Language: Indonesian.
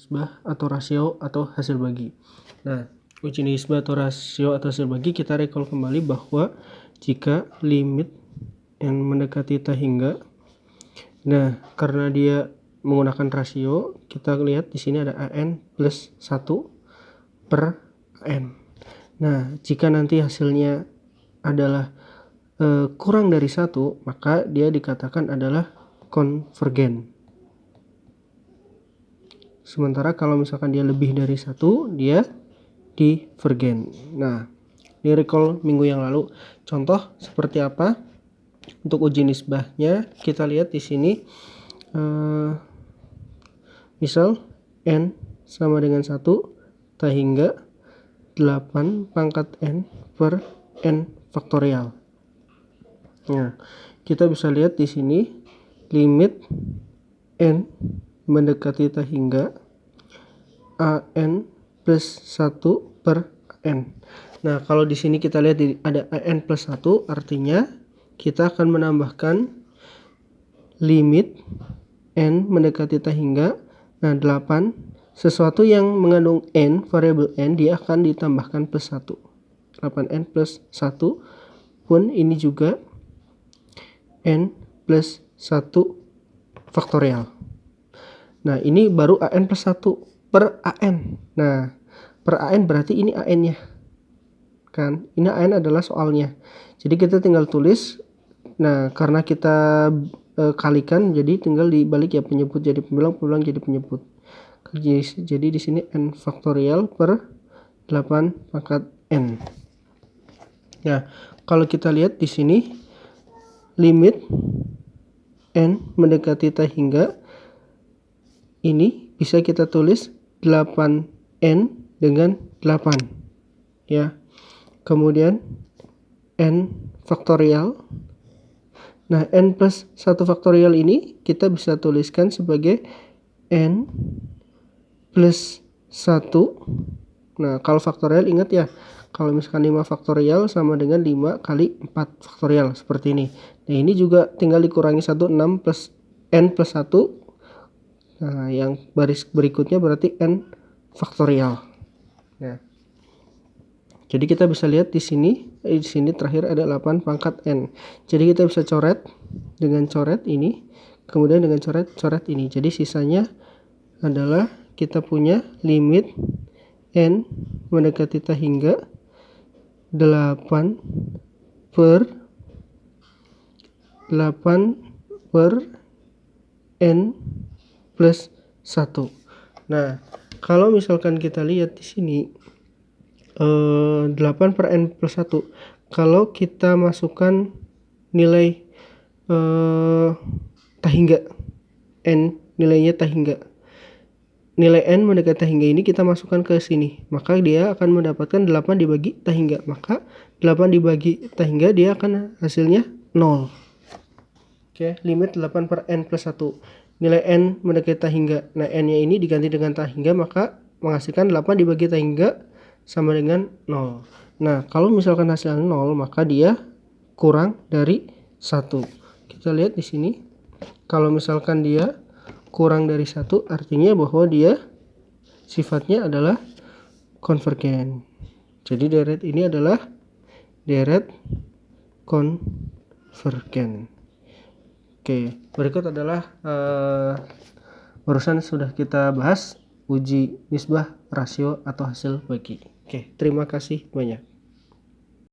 nisbah atau rasio atau hasil bagi. Nah, uji nisbah atau rasio atau hasil bagi kita recall kembali bahwa jika limit n mendekati tak hingga, nah karena dia menggunakan rasio, kita lihat di sini ada an plus 1 per an. Nah, jika nanti hasilnya adalah kurang dari 1, maka dia dikatakan adalah konvergen. Sementara kalau misalkan dia lebih dari 1, dia divergen. Nah, di recall minggu yang lalu. Contoh seperti apa? Untuk uji nisbahnya kita lihat di sini. Misal n sama dengan 1 tak hingga 8 pangkat n per n faktorial. Nah, kita bisa lihat di sini limit n mendekati tak hingga an plus 1 per n. Nah, kalau di sini kita lihat ada an plus 1, artinya kita akan menambahkan limit n mendekati tak hingga. Nah, 8, sesuatu yang mengandung n, variabel n, dia akan ditambahkan plus 1. 8n plus 1 pun ini juga n plus 1 faktorial. Nah, ini baru an plus 1 per an. Nah, per an berarti ini an-nya. Kan? Ini an adalah soalnya. Jadi kita tinggal tulis. Nah, karena kita kalikan, jadi tinggal dibalik ya, penyebut jadi pembilang, pembilang jadi penyebut. Jadi di sini n faktorial per 8 pangkat n. Nah, kalau kita lihat di sini limit n mendekati tak hingga, ini bisa kita tulis 8n dengan 8 ya. Kemudian n faktorial. Nah, n plus 1 faktorial ini kita bisa tuliskan sebagai n plus 1. Nah, kalau faktorial ingat ya, kalau misalkan 5 faktorial sama dengan 5 kali 4 faktorial seperti ini. Nah, ini juga tinggal dikurangi 1, 6 plus n plus 1. Nah, yang baris berikutnya berarti n faktorial. Nah, jadi kita bisa lihat di sini terakhir ada 8 pangkat n. Jadi kita bisa coret dengan coret ini, kemudian dengan coret ini. Jadi sisanya adalah kita punya limit n mendekati tak hingga 8 per n plus 1. Nah, kalau misalkan kita lihat di sini 8 per n plus 1, kalau kita masukkan nilai tak hingga, n nilainya tak hingga, nilai n mendekati tak hingga ini kita masukkan ke sini, maka dia akan mendapatkan 8 dibagi tak hingga, maka 8 dibagi tak hingga dia akan hasilnya 0. Oke, limit 8 per n plus 1, nilai n mendekati tak hingga. Nah, n-nya ini diganti dengan tak hingga, maka menghasilkan 8 dibagi tak hingga sama dengan 0. Nah, kalau misalkan hasilnya 0, maka dia kurang dari 1. Kita lihat di sini, kalau misalkan dia kurang dari 1, artinya bahwa dia sifatnya adalah konvergen. Jadi deret ini adalah deret konvergen. Oke, berikut adalah barusan sudah kita bahas uji nisbah, rasio, atau hasil bagi. Oke, terima kasih banyak.